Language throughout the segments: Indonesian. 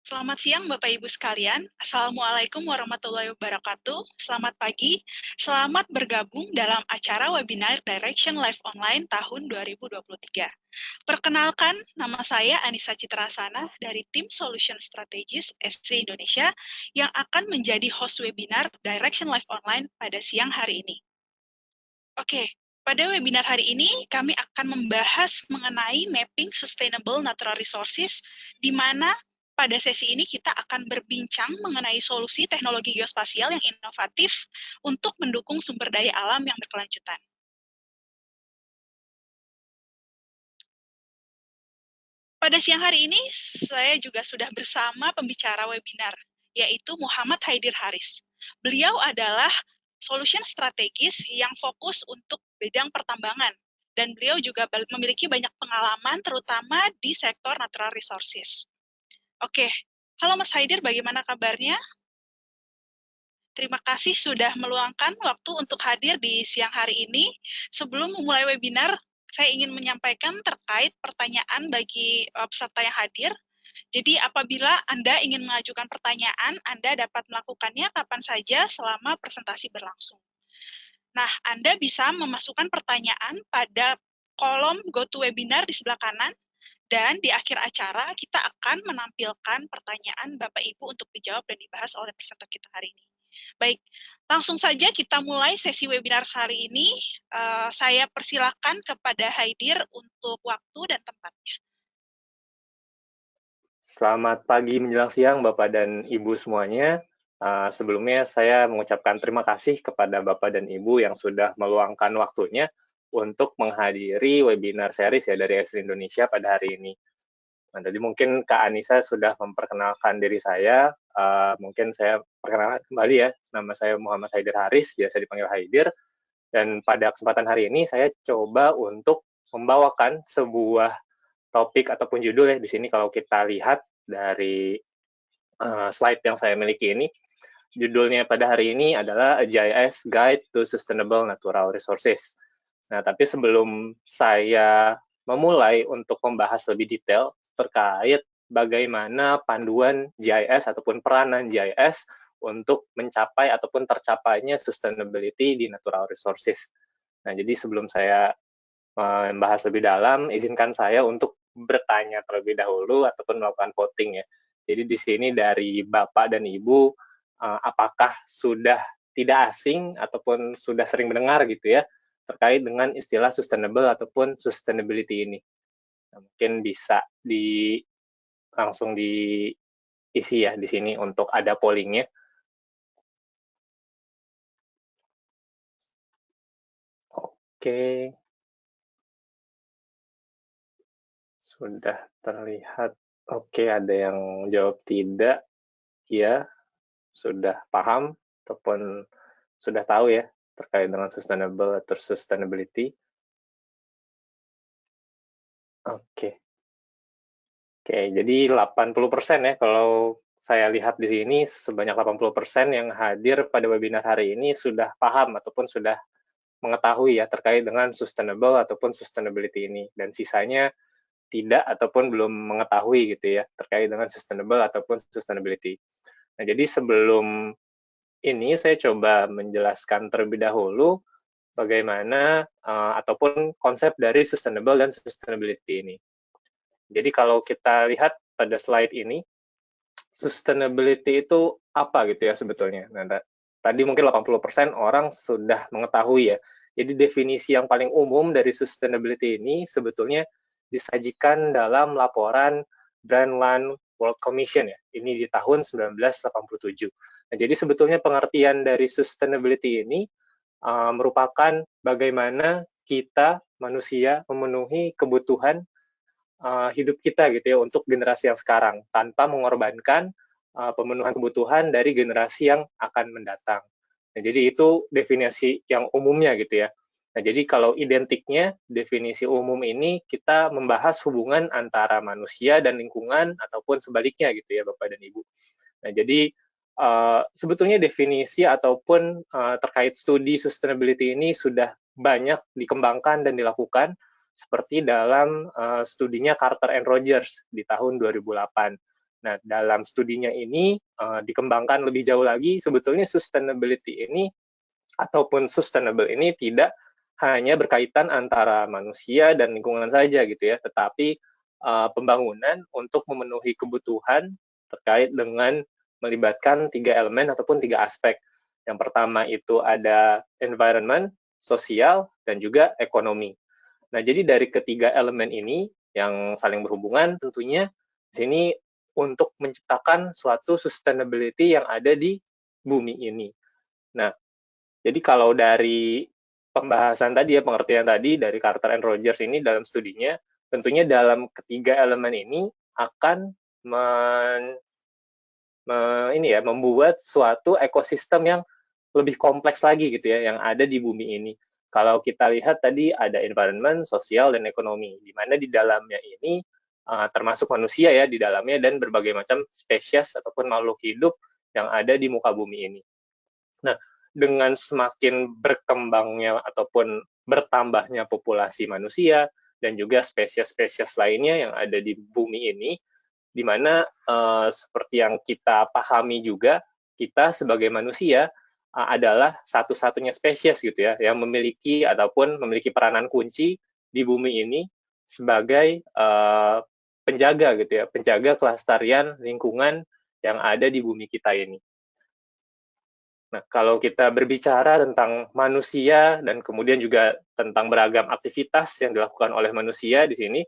Selamat siang Bapak Ibu sekalian. Assalamualaikum warahmatullahi wabarakatuh. Selamat pagi. Selamat bergabung dalam acara webinar Direction Live Online tahun 2023. Perkenalkan, nama saya Anissa Citrasana dari tim Solution Strategis Esri Indonesia yang akan menjadi host webinar Direction Live Online pada siang hari ini. Oke, pada webinar hari ini kami akan membahas mengenai mapping sustainable natural resources, di mana pada sesi ini kita akan berbincang mengenai solusi teknologi geospasial yang inovatif untuk mendukung sumber daya alam yang berkelanjutan. Pada siang hari ini, saya juga sudah bersama pembicara webinar, yaitu Muhammad Haidir Haris. Beliau adalah solution strategis yang fokus untuk bidang pertambangan, dan beliau juga memiliki banyak pengalaman, terutama di sektor natural resources. Oke, halo Mas Haidir, bagaimana kabarnya? Terima kasih sudah meluangkan waktu untuk hadir di siang hari ini. Sebelum memulai webinar, saya ingin menyampaikan terkait pertanyaan bagi peserta yang hadir. Jadi apabila Anda ingin mengajukan pertanyaan, Anda dapat melakukannya kapan saja selama presentasi berlangsung. Nah, Anda bisa memasukkan pertanyaan pada kolom GoToWebinar di sebelah kanan, dan di akhir acara kita akan menampilkan pertanyaan Bapak Ibu untuk dijawab dan dibahas oleh peserta kita hari ini. Baik, langsung saja kita mulai sesi webinar hari ini. Saya persilakan kepada Haidir untuk waktu dan tempatnya. Selamat pagi menjelang siang Bapak dan Ibu semuanya. Sebelumnya saya mengucapkan terima kasih kepada Bapak dan Ibu yang sudah meluangkan waktunya untuk menghadiri webinar series ya dari Esri Indonesia pada hari ini. Nah, tadi mungkin Kak Anissa sudah memperkenalkan diri saya. Mungkin saya perkenalkan kembali ya. Nama saya Muhammad Haidir Haris, biasa dipanggil Haidir. Dan pada kesempatan hari ini saya coba untuk membawakan sebuah topik ataupun judul ya di sini kalau kita lihat dari slide yang saya miliki ini, judulnya pada hari ini adalah A GIS Guide to Sustainable Natural Resources. Nah, tapi sebelum saya memulai untuk membahas lebih detail terkait bagaimana panduan GIS ataupun peranan GIS untuk mencapai ataupun tercapainya sustainability di natural resources. Nah, jadi sebelum saya membahas lebih dalam, izinkan saya untuk bertanya terlebih dahulu ataupun melakukan voting ya. Jadi di sini dari Bapak dan Ibu, apakah sudah tidak asing ataupun sudah sering mendengar gitu ya terkait dengan istilah sustainable ataupun sustainability ini? Nah, mungkin bisa langsung diisi ya di sini untuk ada pollingnya. Oke. Sudah terlihat. Oke, ada yang jawab tidak. Ya, sudah paham ataupun sudah tahu ya terkait dengan sustainable atau sustainability. Oke. Oke, jadi 80% ya kalau saya lihat di sini sebanyak 80% yang hadir pada webinar hari ini sudah paham ataupun sudah mengetahui ya terkait dengan sustainable ataupun sustainability ini, dan sisanya tidak ataupun belum mengetahui gitu ya terkait dengan sustainable ataupun sustainability. Nah, jadi sebelum ini saya coba menjelaskan terlebih dahulu bagaimana ataupun konsep dari sustainable dan sustainability ini. Jadi kalau kita lihat pada slide ini, sustainability itu apa gitu ya sebetulnya. Nah, tadi mungkin 80% orang sudah mengetahui ya. Jadi definisi yang paling umum dari sustainability ini sebetulnya disajikan dalam laporan Brundtland World Commission ya. Ini di tahun 1987. Nah, jadi sebetulnya pengertian dari sustainability ini merupakan bagaimana kita manusia memenuhi kebutuhan hidup kita gitu ya untuk generasi yang sekarang tanpa mengorbankan pemenuhan kebutuhan dari generasi yang akan mendatang. Nah, jadi itu definisi yang umumnya gitu ya. Nah, jadi kalau identiknya definisi umum ini kita membahas hubungan antara manusia dan lingkungan ataupun sebaliknya gitu ya Bapak dan Ibu. Nah, jadi sebetulnya definisi ataupun terkait studi sustainability ini sudah banyak dikembangkan dan dilakukan seperti dalam studinya Carter and Rogers di tahun 2008. Nah, dalam studinya ini dikembangkan lebih jauh lagi, sebetulnya sustainability ini ataupun sustainable ini tidak hanya berkaitan antara manusia dan lingkungan saja gitu ya, tetapi pembangunan untuk memenuhi kebutuhan terkait dengan melibatkan 3 elemen ataupun 3 aspek. Yang pertama itu ada environment, sosial, dan juga ekonomi. Nah, jadi dari ketiga elemen ini yang saling berhubungan tentunya di sini untuk menciptakan suatu sustainability yang ada di bumi ini. Nah, jadi kalau dari pembahasan tadi ya, pengertian tadi dari Carter and Rogers ini dalam studinya, tentunya dalam ketiga elemen ini akan membuat suatu ekosistem yang lebih kompleks lagi gitu ya, yang ada di bumi ini. Kalau kita lihat tadi ada environment, sosial, dan ekonomi, di mana di dalamnya ini termasuk manusia ya di dalamnya dan berbagai macam spesies ataupun makhluk hidup yang ada di muka bumi ini. Nah, dengan semakin berkembangnya ataupun bertambahnya populasi manusia dan juga spesies-spesies lainnya yang ada di bumi ini, di mana seperti yang kita pahami juga, kita sebagai manusia adalah satu-satunya spesies gitu ya, yang memiliki ataupun memiliki peranan kunci di bumi ini sebagai penjaga gitu ya, penjaga kelestarian lingkungan yang ada di bumi kita ini. Nah, kalau kita berbicara tentang manusia dan kemudian juga tentang beragam aktivitas yang dilakukan oleh manusia di sini,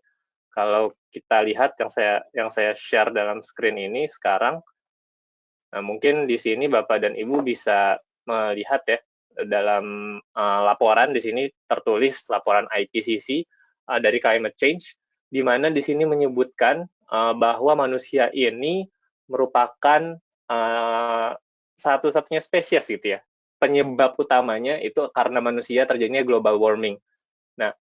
kalau kita lihat yang saya share dalam screen ini sekarang, nah mungkin di sini Bapak dan Ibu bisa melihat ya dalam laporan di sini tertulis laporan IPCC dari climate change, di mana di sini menyebutkan bahwa manusia ini merupakan satu-satunya spesies gitu ya. Penyebab utamanya itu karena manusia terjadinya global warming. Nah,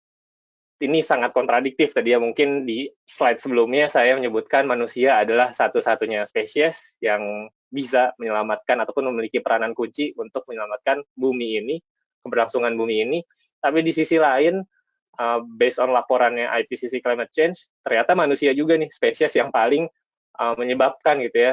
ini sangat kontradiktif tadi ya, mungkin di slide sebelumnya saya menyebutkan manusia adalah satu-satunya spesies yang bisa menyelamatkan ataupun memiliki peranan kunci untuk menyelamatkan bumi ini, keberlangsungan bumi ini. Tapi di sisi lain, based on laporannya IPCC Climate Change, ternyata manusia juga nih spesies yang paling menyebabkan gitu ya,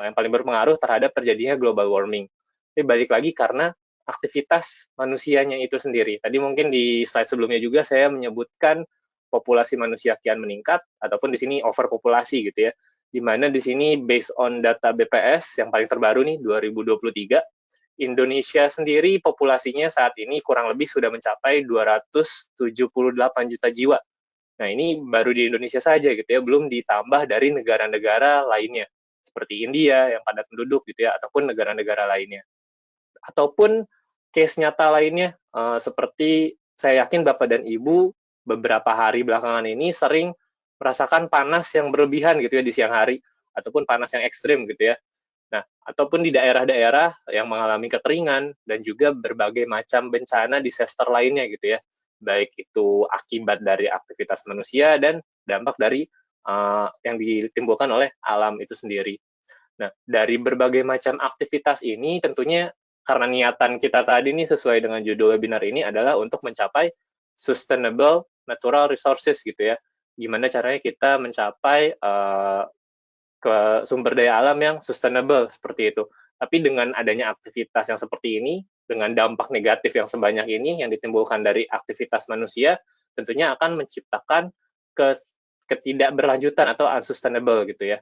yang paling berpengaruh terhadap terjadinya global warming. Tapi balik lagi karena aktivitas manusianya itu sendiri. Tadi mungkin di slide sebelumnya juga saya menyebutkan populasi manusia kian meningkat ataupun di sini overpopulasi gitu ya. Di mana di sini based on data BPS yang paling terbaru nih 2023, Indonesia sendiri populasinya saat ini kurang lebih sudah mencapai 278 juta jiwa. Nah, ini baru di Indonesia saja gitu ya, belum ditambah dari negara-negara lainnya seperti India yang padat penduduk gitu ya, ataupun negara-negara lainnya. Ataupun case nyata lainnya, seperti saya yakin Bapak dan Ibu beberapa hari belakangan ini sering merasakan panas yang berlebihan gitu ya di siang hari, ataupun panas yang ekstrim gitu ya. Nah, ataupun di daerah-daerah yang mengalami kekeringan dan juga berbagai macam bencana disaster lainnya gitu ya, baik itu akibat dari aktivitas manusia dan dampak dari yang ditimbulkan oleh alam itu sendiri. Nah, dari berbagai macam aktivitas ini tentunya karena niatan kita tadi nih sesuai dengan judul webinar ini adalah untuk mencapai sustainable natural resources gitu ya. Gimana caranya kita mencapai ke sumber daya alam yang sustainable seperti itu. Tapi dengan adanya aktivitas yang seperti ini, dengan dampak negatif yang sebanyak ini yang ditimbulkan dari aktivitas manusia, tentunya akan menciptakan ketidakberlanjutan atau unsustainable gitu ya.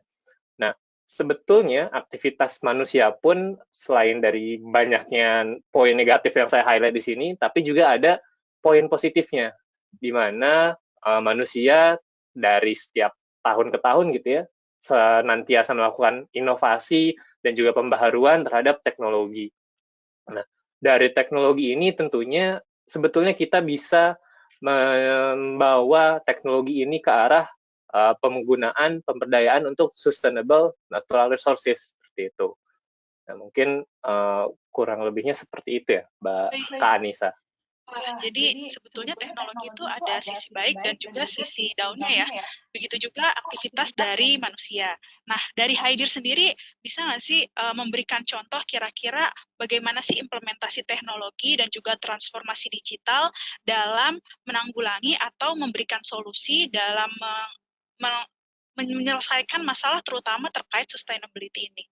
Nah, sebetulnya aktivitas manusia pun selain dari banyaknya poin negatif yang saya highlight di sini, tapi juga ada poin positifnya, di mana manusia dari setiap tahun ke tahun gitu ya, senantiasa melakukan inovasi dan juga pembaharuan terhadap teknologi. Nah, dari teknologi ini tentunya sebetulnya kita bisa membawa teknologi ini ke arah penggunaan pemberdayaan untuk sustainable natural resources seperti itu. Nah, mungkin kurang lebihnya seperti itu ya, Mbak Kak Anissa. Wah, jadi sebetulnya teknologi itu ada sisi baik dan juga sisi daunnya ya. Begitu juga aktivitas dari manusia. Nah, dari Haidir sendiri bisa nggak sih memberikan contoh kira-kira bagaimana sih implementasi teknologi dan juga transformasi digital dalam menanggulangi atau memberikan solusi dalam menyelesaikan masalah terutama terkait sustainability ini.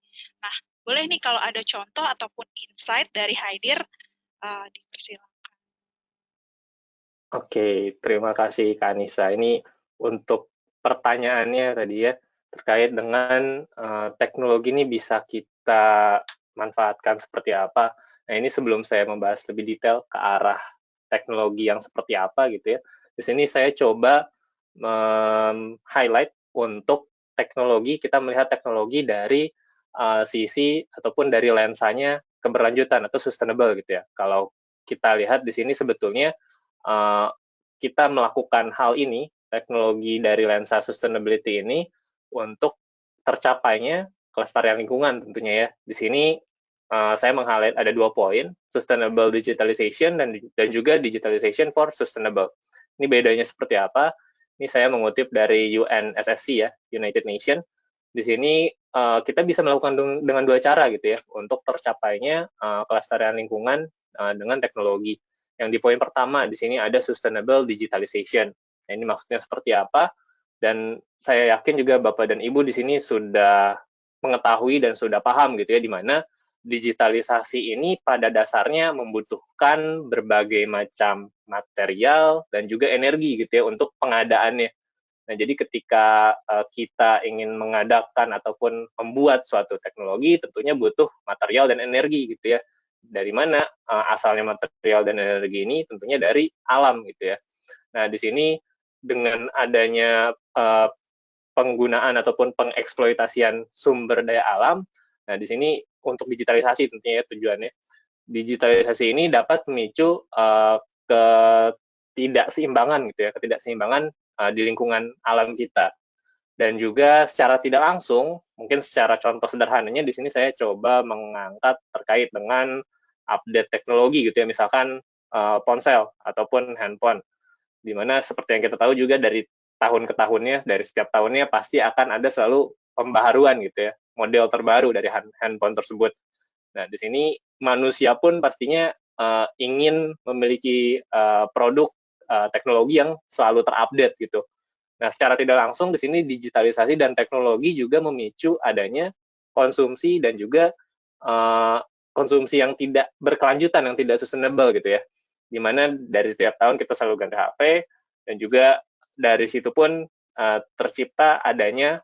Nah, boleh nih kalau ada contoh ataupun insight dari Haidir, dipersilakan. Oke, terima kasih Kak Anissa. Ini untuk pertanyaannya tadi ya, terkait dengan teknologi ini bisa kita manfaatkan seperti apa. Nah, ini sebelum saya membahas lebih detail ke arah teknologi yang seperti apa gitu ya, di sini saya coba highlight untuk teknologi, kita melihat teknologi dari sisi ataupun dari lensanya keberlanjutan atau sustainable gitu ya. Kalau kita lihat di sini sebetulnya kita melakukan hal ini, teknologi dari lensa sustainability ini, untuk tercapainya kelestarian lingkungan tentunya ya. Di sini saya meng-highlight ada 2 poin, sustainable digitalization dan juga digitalization for sustainable. Ini bedanya seperti apa? Ini saya mengutip dari UNSSC ya, United Nations. Di sini kita bisa melakukan dengan 2 cara gitu ya, untuk tercapainya kelestarian lingkungan dengan teknologi. Yang di poin pertama di sini ada sustainable digitalization. Nah, ini maksudnya seperti apa? Dan saya yakin juga Bapak dan Ibu di sini sudah mengetahui dan sudah paham gitu ya, di mana digitalisasi ini pada dasarnya membutuhkan berbagai macam material dan juga energi gitu ya untuk pengadaannya. Nah, jadi ketika kita ingin mengadakan ataupun membuat suatu teknologi, tentunya butuh material dan energi gitu ya. Dari mana asalnya material dan energi ini? Tentunya dari alam gitu ya. Nah, di sini dengan adanya penggunaan ataupun pengeksploitasian sumber daya alam, nah di sini untuk digitalisasi tentunya ya tujuannya. Digitalisasi ini dapat memicu ketidakseimbangan gitu ya, ketidakseimbangan di lingkungan alam kita. Dan juga secara tidak langsung, mungkin secara contoh sederhananya di sini saya coba mengangkat terkait dengan update teknologi gitu ya, misalkan ponsel ataupun handphone, di mana seperti yang kita tahu juga dari tahun ke tahunnya, dari setiap tahunnya pasti akan ada selalu pembaharuan gitu ya, model terbaru dari handphone tersebut. Nah, di sini manusia pun pastinya ingin memiliki produk teknologi yang selalu terupdate gitu. Nah, secara tidak langsung di sini digitalisasi dan teknologi juga memicu adanya konsumsi dan juga konsumsi yang tidak berkelanjutan, yang tidak sustainable gitu ya. Dimana dari setiap tahun kita selalu ganti HP, dan juga dari situ pun tercipta adanya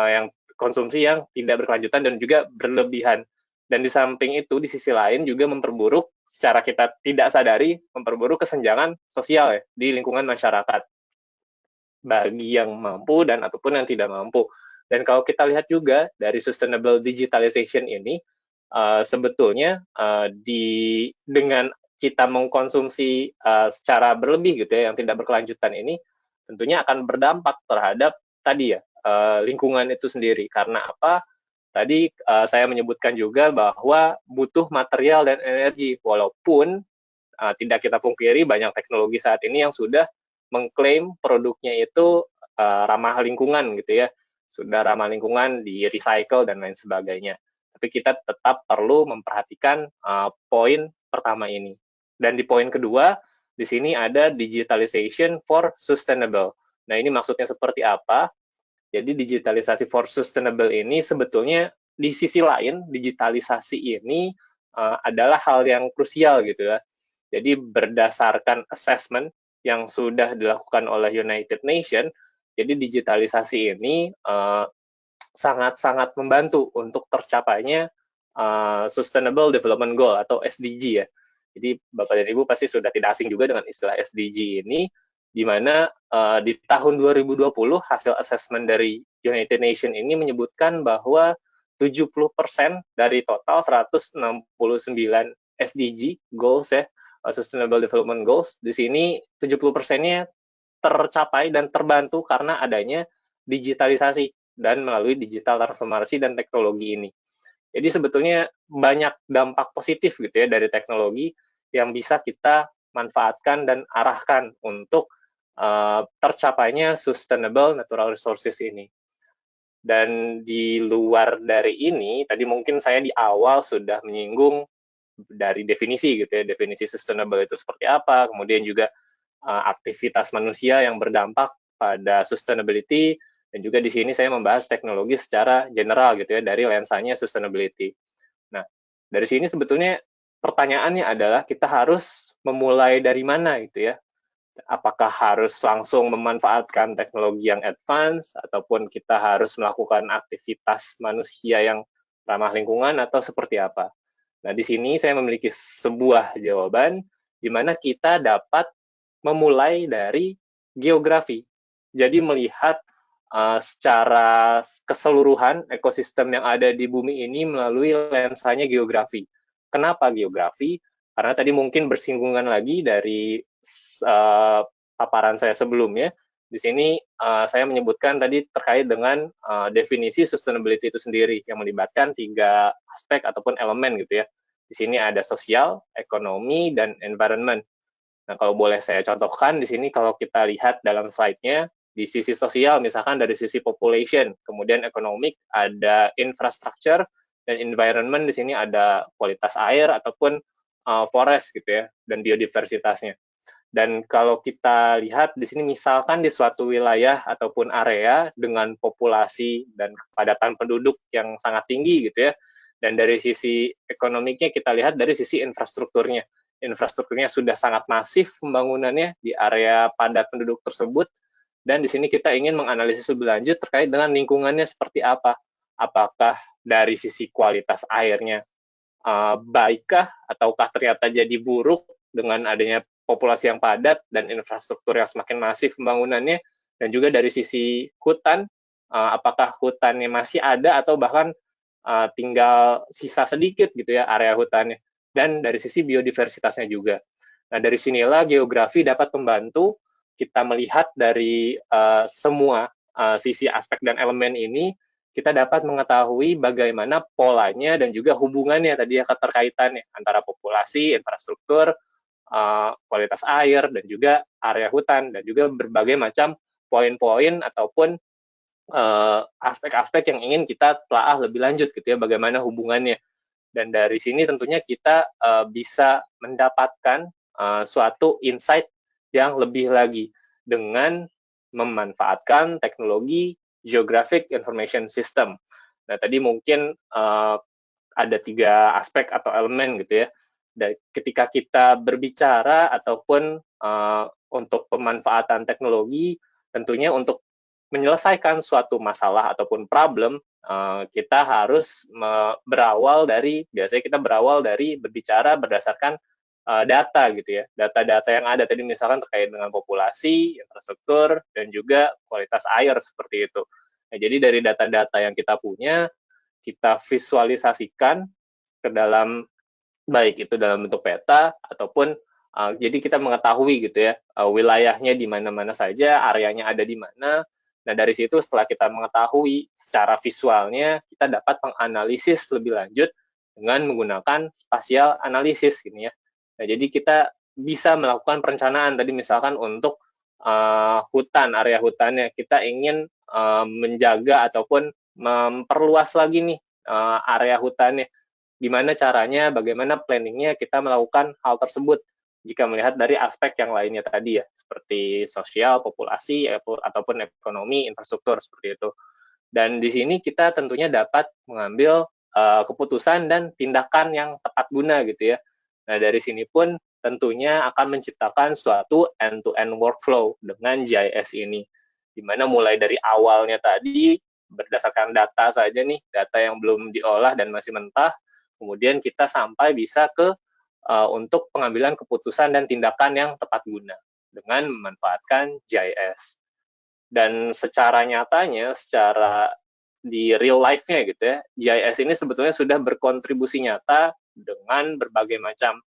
yang konsumsi yang tidak berkelanjutan dan juga berlebihan. Dan di samping itu, di sisi lain juga memperburuk secara kita tidak sadari, memperburuk kesenjangan sosial ya, di lingkungan masyarakat bagi yang mampu dan ataupun yang tidak mampu. Dan kalau kita lihat juga dari sustainable digitalization ini, sebetulnya dengan kita mengkonsumsi secara berlebih gitu ya, yang tidak berkelanjutan ini, tentunya akan berdampak terhadap tadi ya, lingkungan itu sendiri. Karena apa? Tadi saya menyebutkan juga bahwa butuh material dan energi, walaupun tidak kita pungkiri banyak teknologi saat ini yang sudah mengklaim produknya itu ramah lingkungan gitu ya, sudah ramah lingkungan, di recycle dan lain sebagainya. Tapi kita tetap perlu memperhatikan poin pertama ini. Dan di poin kedua, di sini ada digitalization for sustainable. Nah, ini maksudnya seperti apa? Jadi digitalisasi for sustainable ini sebetulnya di sisi lain, digitalisasi ini adalah hal yang krusial gitu ya. Jadi berdasarkan assessment yang sudah dilakukan oleh United Nations, jadi digitalisasi ini sangat-sangat membantu untuk tercapainya Sustainable Development Goal atau SDG ya. Jadi Bapak dan Ibu pasti sudah tidak asing juga dengan istilah SDG ini, di mana di tahun 2020 hasil assessment dari United Nations ini menyebutkan bahwa 70% dari total 169 SDG goals ya, Sustainable Development Goals, di sini 70%-nya tercapai dan terbantu karena adanya digitalisasi dan melalui digital transformasi dan teknologi ini. Jadi sebetulnya banyak dampak positif gitu ya dari teknologi yang bisa kita manfaatkan dan arahkan untuk tercapainya sustainable natural resources ini. Dan di luar dari ini, tadi mungkin saya di awal sudah menyinggung dari definisi gitu ya, definisi sustainable itu seperti apa, kemudian juga aktivitas manusia yang berdampak pada sustainability, Dan juga di sini saya membahas teknologi secara general gitu ya, dari lensanya sustainability. Nah, dari sini sebetulnya pertanyaannya adalah kita harus memulai dari mana gitu ya. Apakah harus langsung memanfaatkan teknologi yang advance, ataupun kita harus melakukan aktivitas manusia yang ramah lingkungan, atau seperti apa? Nah, di sini saya memiliki sebuah jawaban di mana kita dapat memulai dari geografi. Jadi melihat secara keseluruhan ekosistem yang ada di bumi ini melalui lensanya geografi. Kenapa geografi? Karena tadi mungkin bersinggungan lagi dari paparan saya sebelumnya. Di sini saya menyebutkan tadi terkait dengan definisi sustainability itu sendiri yang melibatkan 3 aspek ataupun elemen gitu ya. Di sini ada sosial, ekonomi, dan environment. Nah, kalau boleh saya contohkan di sini, kalau kita lihat dalam slide-nya, di sisi sosial, misalkan dari sisi population, kemudian ekonomik, ada infrastructure, dan environment di sini ada kualitas air ataupun forest gitu ya, dan biodiversitasnya. Dan kalau kita lihat di sini, misalkan di suatu wilayah ataupun area dengan populasi dan kepadatan penduduk yang sangat tinggi gitu ya, dan dari sisi ekonomiknya kita lihat dari sisi infrastrukturnya. Infrastrukturnya sudah sangat masif pembangunannya di area padat penduduk tersebut, dan di sini kita ingin menganalisis lebih lanjut terkait dengan lingkungannya seperti apa. Apakah dari sisi kualitas airnya baikkah, ataukah ternyata jadi buruk dengan adanya populasi yang padat dan infrastruktur yang semakin masif pembangunannya, dan juga dari sisi hutan, apakah hutannya masih ada atau bahkan tinggal sisa sedikit gitu ya area hutannya, dan dari sisi biodiversitasnya juga. Nah, dari sinilah geografi dapat membantu kita melihat dari semua sisi aspek dan elemen ini, kita dapat mengetahui bagaimana polanya dan juga hubungannya tadi ya, keterkaitannya antara populasi, infrastruktur, kualitas air, dan juga area hutan, dan juga berbagai macam poin-poin ataupun aspek-aspek yang ingin kita telaah lebih lanjut gitu ya, bagaimana hubungannya. Dan dari sini tentunya kita bisa mendapatkan suatu insight yang lebih lagi dengan memanfaatkan teknologi Geographic Information System. Nah, tadi mungkin ada 3 aspek atau elemen gitu ya. Dan ketika kita berbicara ataupun untuk pemanfaatan teknologi, tentunya untuk menyelesaikan suatu masalah ataupun problem, kita harus berawal dari, biasanya kita berawal dari berbicara berdasarkan data gitu ya, data-data yang ada tadi misalkan terkait dengan populasi, infrastruktur, dan juga kualitas air seperti itu. Nah, jadi dari data-data yang kita punya, kita visualisasikan ke dalam, baik itu dalam bentuk peta ataupun jadi kita mengetahui gitu ya wilayahnya di mana-mana saja, areanya ada di mana. Nah, dari situ setelah kita mengetahui secara visualnya, kita dapat menganalisis lebih lanjut dengan menggunakan spasial analisis gitu ya. Nah, jadi kita bisa melakukan perencanaan tadi misalkan untuk hutan, area hutannya kita ingin menjaga ataupun memperluas lagi nih area hutannya. Gimana caranya, bagaimana planningnya kita melakukan hal tersebut jika melihat dari aspek yang lainnya tadi ya, seperti sosial, populasi, ataupun ekonomi, infrastruktur, seperti itu. Dan di sini kita tentunya dapat mengambil keputusan dan tindakan yang tepat guna gitu ya. Nah, dari sini pun tentunya akan menciptakan suatu end-to-end workflow dengan GIS ini, di mana mulai dari awalnya tadi, berdasarkan data saja nih, data yang belum diolah dan masih mentah, kemudian kita sampai bisa ke untuk pengambilan keputusan dan tindakan yang tepat guna dengan memanfaatkan GIS. Dan secara nyatanya, secara di real life-nya gitu ya, GIS ini sebetulnya sudah berkontribusi nyata dengan berbagai macam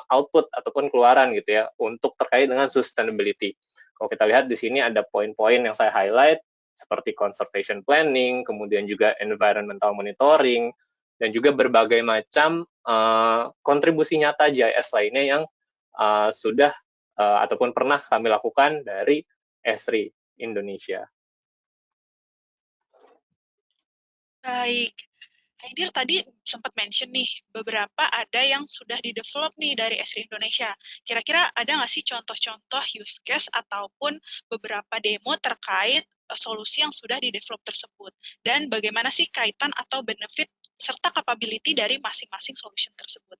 output ataupun keluaran gitu ya, untuk terkait dengan sustainability. Kalau kita lihat di sini ada poin-poin yang saya highlight, seperti conservation planning, kemudian juga environmental monitoring, dan juga berbagai macam kontribusi nyata GIS lainnya yang sudah ataupun pernah kami lakukan dari Esri Indonesia. Baik, Haidir tadi sempat mention nih, beberapa ada yang sudah di-develop nih dari Esri Indonesia. Kira-kira ada nggak sih contoh-contoh use case ataupun beberapa demo terkait solusi yang sudah di-develop tersebut, dan bagaimana sih kaitan atau benefit serta capability dari masing-masing solution tersebut.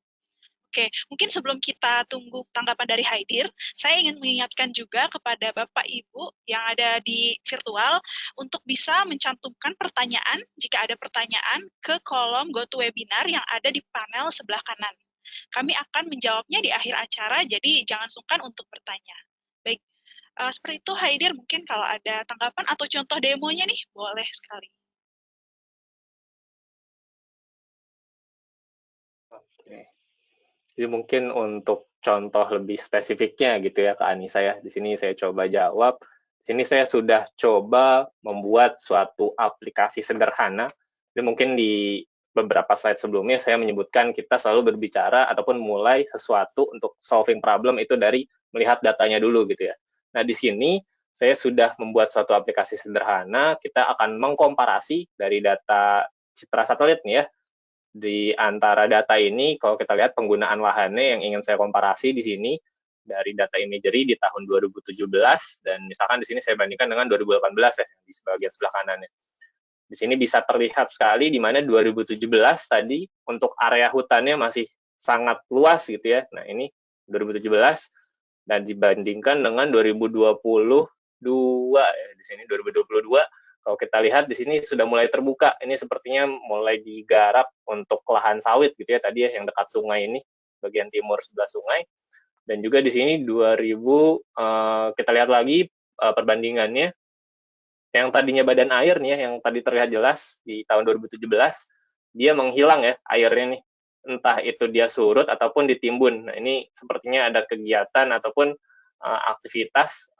Oke, mungkin sebelum kita tunggu tanggapan dari Haidir, saya ingin mengingatkan juga kepada Bapak Ibu yang ada di virtual untuk bisa mencantumkan pertanyaan jika ada pertanyaan ke kolom GoToWebinar yang ada di panel sebelah kanan. Kami akan menjawabnya di akhir acara, jadi jangan sungkan untuk bertanya. Baik, seperti itu Haidir, mungkin kalau ada tanggapan atau contoh demonya nih, boleh sekali. Oke. Jadi mungkin untuk contoh lebih spesifiknya gitu ya Kak Anissa ya, di sini saya coba jawab. Di sini saya sudah coba membuat suatu aplikasi sederhana. Jadi mungkin di beberapa slide sebelumnya saya menyebutkan kita selalu berbicara ataupun mulai sesuatu untuk solving problem itu dari melihat datanya dulu gitu ya. Nah di sini saya sudah membuat suatu aplikasi sederhana, kita akan mengkomparasi dari data citra satelit nih ya, di antara data ini, kalau kita lihat penggunaan lahannya yang ingin saya komparasi di sini, dari data imagery di tahun 2017, dan misalkan di sini saya bandingkan dengan 2018 ya, di bagian sebelah kanannya. Di sini bisa terlihat sekali di mana 2017 tadi untuk area hutannya masih sangat luas gitu ya. Nah ini 2017 dan dibandingkan dengan 2022 ya, di sini 2022 kalau kita lihat di sini sudah mulai terbuka. Ini sepertinya mulai digarap untuk lahan sawit gitu ya tadi ya yang dekat sungai ini, bagian timur sebelah sungai. Dan juga di sini 2000 kita lihat lagi perbandingannya. Yang tadinya badan air nih ya, yang tadi terlihat jelas di tahun 2017, dia menghilang ya airnya nih. Entah itu dia surut ataupun ditimbun. Nah, ini sepertinya ada kegiatan ataupun aktivitas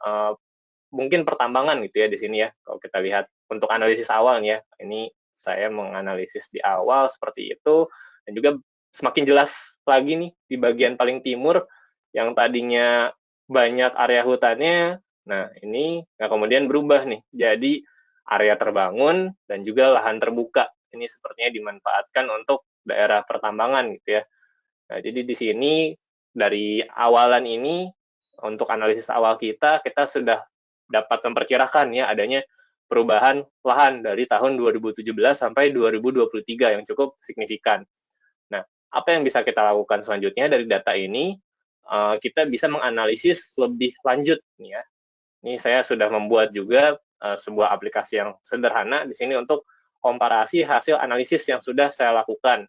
mungkin pertambangan gitu ya di sini ya. Kalau kita lihat untuk analisis awal nih ya, ini saya menganalisis di awal seperti itu, dan juga semakin jelas lagi nih di bagian paling timur yang tadinya banyak area hutannya, nah ini kemudian berubah nih jadi area terbangun dan juga lahan terbuka. Ini sepertinya dimanfaatkan untuk daerah pertambangan gitu ya. Nah, jadi di sini dari awalan ini untuk analisis awal kita sudah dapat memperkirakan ya adanya perubahan lahan dari tahun 2017 sampai 2023 yang cukup signifikan. Nah, apa yang bisa kita lakukan selanjutnya dari data ini? Kita bisa menganalisis lebih lanjut nih ya. Ini saya sudah membuat juga sebuah aplikasi yang sederhana di sini untuk komparasi hasil analisis yang sudah saya lakukan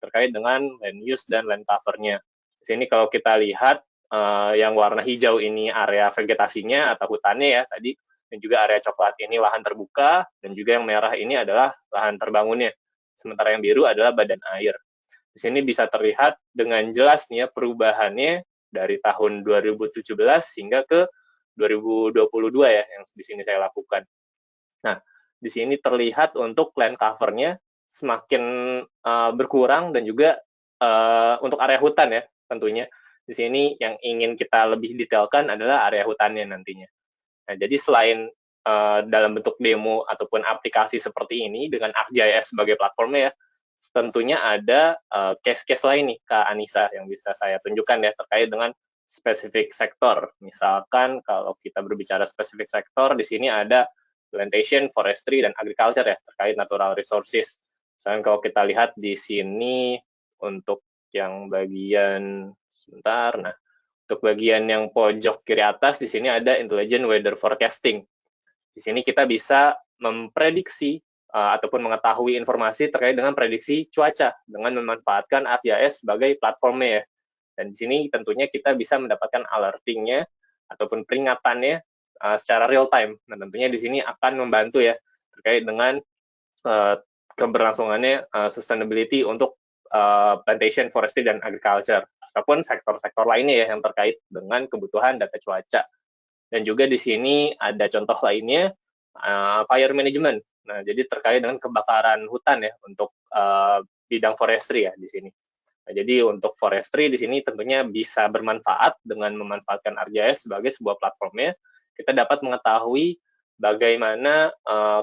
terkait dengan land use dan land cover-nya. Di sini kalau kita lihat yang warna hijau ini area vegetasinya atau hutannya ya tadi, dan juga area coklat ini lahan terbuka, dan juga yang merah ini adalah lahan terbangunnya. Sementara yang biru adalah badan air. Di sini bisa terlihat dengan jelas nih ya perubahannya dari tahun 2017 hingga ke 2022 ya yang di sini saya lakukan. Nah, di sini terlihat untuk land cover-nya semakin berkurang dan juga untuk area hutan ya tentunya. Di sini yang ingin kita lebih detailkan adalah area hutannya nantinya. Nah, jadi selain dalam bentuk demo ataupun aplikasi seperti ini dengan ArcGIS sebagai platformnya ya, tentunya ada case-case lain nih Kak Anissa yang bisa saya tunjukkan ya terkait dengan spesifik sektor. Misalkan kalau kita berbicara spesifik sektor, di sini ada plantation, forestry, dan agriculture ya terkait natural resources. Misalkan kalau kita lihat di sini untuk yang bagian sebentar, nah untuk bagian yang pojok kiri atas di sini ada intelligent weather forecasting. Di sini kita bisa memprediksi ataupun mengetahui informasi terkait dengan prediksi cuaca dengan memanfaatkan ArcGIS sebagai platformnya ya. Dan di sini tentunya kita bisa mendapatkan alertingnya ataupun peringatannya secara real time. Nah, tentunya di sini akan membantu ya terkait dengan keberlangsungannya sustainability untuk plantation, forestry, dan agriculture, ataupun sektor-sektor lainnya ya yang terkait dengan kebutuhan data cuaca. Dan juga di sini ada contoh lainnya, fire management. Nah, jadi terkait dengan kebakaran hutan ya untuk bidang forestry ya di sini. Nah, jadi untuk forestry di sini tentunya bisa bermanfaat dengan memanfaatkan ArcGIS sebagai sebuah platformnya. Kita dapat mengetahui bagaimana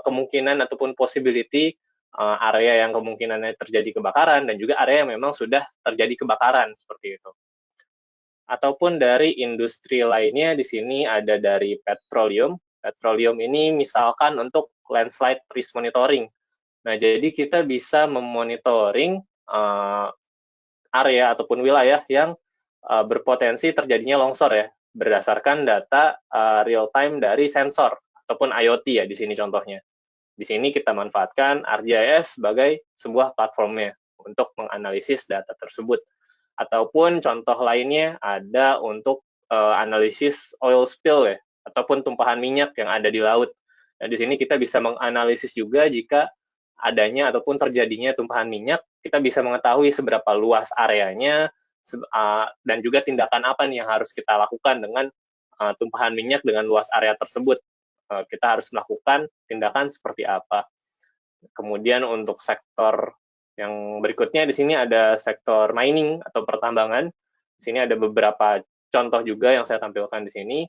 kemungkinan ataupun possibility area yang kemungkinannya terjadi kebakaran dan juga area yang memang sudah terjadi kebakaran seperti itu. Ataupun dari industri lainnya di sini ada dari petroleum. Petroleum ini misalkan untuk landslide risk monitoring. Nah, jadi kita bisa memonitoring area ataupun wilayah yang berpotensi terjadinya longsor ya, berdasarkan data real time dari sensor ataupun IoT ya di sini contohnya. Di sini kita manfaatkan ArcGIS sebagai sebuah platformnya untuk menganalisis data tersebut. Ataupun contoh lainnya ada untuk analisis oil spill ya, ataupun tumpahan minyak yang ada di laut. Nah, di sini kita bisa menganalisis juga jika adanya ataupun terjadinya tumpahan minyak, kita bisa mengetahui seberapa luas areanya, dan juga tindakan apa nih yang harus kita lakukan dengan tumpahan minyak dengan luas area tersebut. Kita harus melakukan tindakan seperti apa. Kemudian untuk sektor yang berikutnya di sini ada sektor mining atau pertambangan. Di sini ada beberapa contoh juga yang saya tampilkan di sini.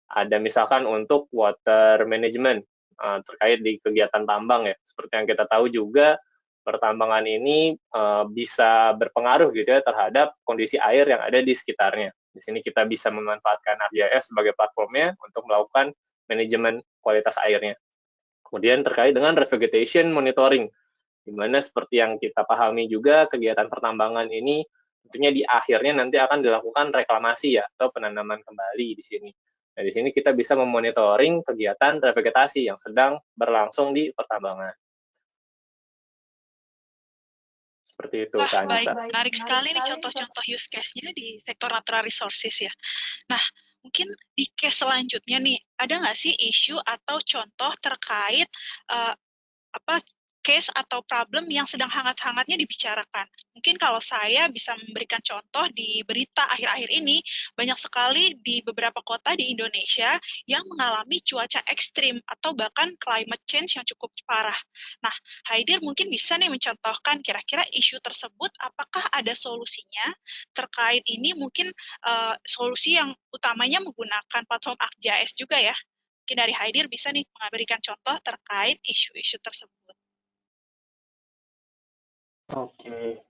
Ada misalkan untuk water management terkait di kegiatan tambang ya. Seperti yang kita tahu juga pertambangan ini bisa berpengaruh gitu ya terhadap kondisi air yang ada di sekitarnya. Di sini kita bisa memanfaatkan ArcGIS sebagai platformnya untuk melakukan manajemen kualitas airnya. Kemudian terkait dengan revegetation monitoring, di mana seperti yang kita pahami juga kegiatan pertambangan ini tentunya di akhirnya nanti akan dilakukan reklamasi ya atau penanaman kembali di sini. Nah, di sini kita bisa memonitoring kegiatan revegetasi yang sedang berlangsung di pertambangan. Seperti itu, Wah, Kak baik. Anissa. Menarik sekali nih contoh-contoh use case-nya di sektor natural resources ya. Nah, mungkin di case selanjutnya nih, ada nggak sih isu atau contoh terkait apa case atau problem yang sedang hangat-hangatnya dibicarakan. Mungkin kalau saya bisa memberikan contoh di berita akhir-akhir ini, banyak sekali di beberapa kota di Indonesia yang mengalami cuaca ekstrim atau bahkan climate change yang cukup parah. Nah, Haidir mungkin bisa nih mencontohkan kira-kira isu tersebut, apakah ada solusinya terkait ini, mungkin solusi yang utamanya menggunakan platform ArcGIS juga ya. Mungkin dari Haidir bisa nih memberikan contoh terkait isu-isu tersebut. Oke,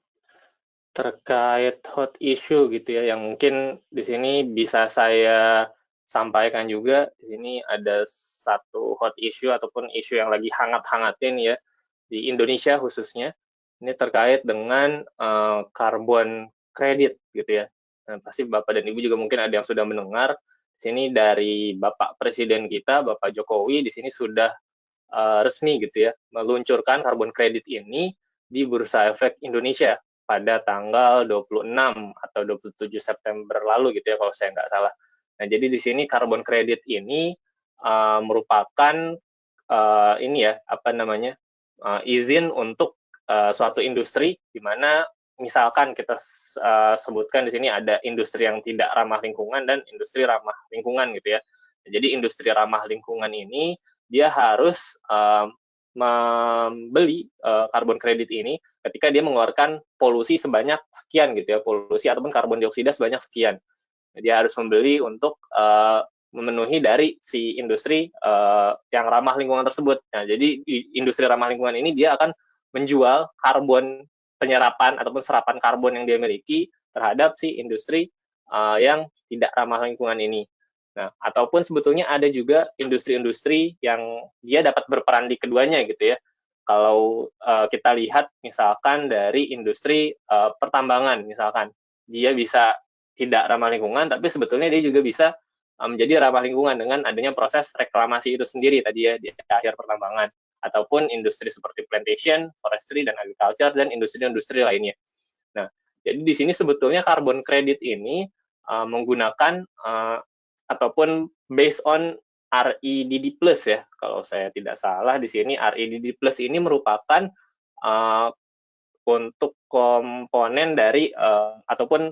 terkait hot issue gitu ya, yang mungkin di sini bisa saya sampaikan juga. Di sini ada satu hot issue ataupun isu yang lagi hangat-hangatin ya di Indonesia khususnya. Ini terkait dengan carbon credit gitu ya. Nah, pasti Bapak dan Ibu juga mungkin ada yang sudah mendengar. Di sini dari Bapak Presiden kita, Bapak Jokowi, di sini sudah resmi gitu ya, meluncurkan carbon credit ini di Bursa Efek Indonesia pada tanggal 26 atau 27 September lalu gitu ya kalau saya nggak salah. Nah, jadi di sini carbon credit ini merupakan ini ya, apa namanya, izin untuk suatu industri di mana misalkan kita sebutkan di sini ada industri yang tidak ramah lingkungan dan industri ramah lingkungan gitu ya. Jadi industri ramah lingkungan ini dia harus membeli karbon kredit ini ketika dia mengeluarkan polusi sebanyak sekian gitu ya, polusi ataupun karbon dioksida sebanyak sekian. Dia harus membeli untuk memenuhi dari si industri yang ramah lingkungan tersebut. Nah, jadi industri ramah lingkungan ini dia akan menjual karbon penyerapan ataupun serapan karbon yang dia miliki terhadap si industri yang tidak ramah lingkungan ini. Nah, ataupun sebetulnya ada juga industri-industri yang dia dapat berperan di keduanya gitu ya. Kalau kita lihat misalkan dari industri pertambangan misalkan, dia bisa tidak ramah lingkungan, tapi sebetulnya dia juga bisa menjadi ramah lingkungan dengan adanya proses reklamasi itu sendiri tadi ya di akhir pertambangan. Ataupun industri seperti plantation, forestry, dan agriculture, dan industri-industri lainnya. Nah, jadi di sini sebetulnya carbon credit ini menggunakan ataupun based on REDD Plus ya, kalau saya tidak salah di sini REDD Plus ini merupakan untuk komponen dari ataupun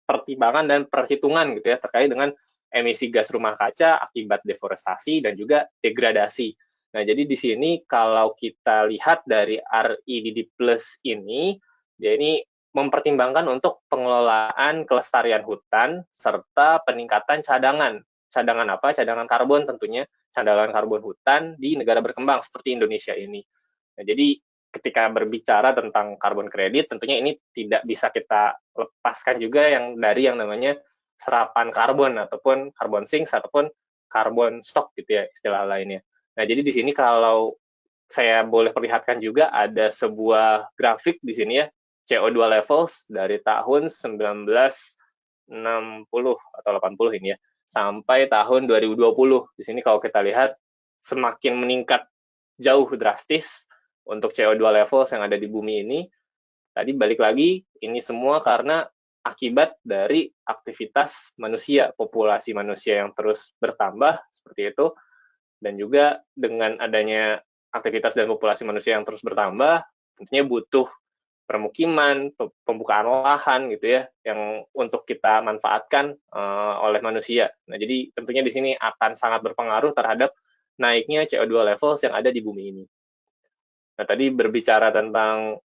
pertimbangan dan perhitungan gitu ya terkait dengan emisi gas rumah kaca akibat deforestasi dan juga degradasi. Nah, jadi di sini kalau kita lihat dari REDD Plus ini, dia ini mempertimbangkan untuk pengelolaan kelestarian hutan serta peningkatan cadangan. Cadangan apa? Cadangan karbon tentunya, cadangan karbon hutan di negara berkembang seperti Indonesia ini. Nah, jadi ketika berbicara tentang carbon credit, tentunya ini tidak bisa kita lepaskan juga yang dari yang namanya serapan karbon ataupun carbon sinks ataupun carbon stock gitu ya istilah lainnya. Nah, jadi di sini kalau saya boleh perlihatkan juga ada sebuah grafik di sini ya, CO2 levels dari tahun 1960 atau 80 ini ya, sampai tahun 2020. Di sini kalau kita lihat semakin meningkat jauh drastis untuk CO2 levels yang ada di bumi ini. Tadi balik lagi, ini semua karena akibat dari aktivitas manusia, populasi manusia yang terus bertambah, seperti itu, dan juga dengan adanya aktivitas dan populasi manusia yang terus bertambah, tentunya butuh permukiman, pembukaan lahan gitu ya, yang untuk kita manfaatkan oleh manusia. Nah, jadi tentunya di sini akan sangat berpengaruh terhadap naiknya CO2 levels yang ada di bumi ini. Nah, tadi berbicara tentang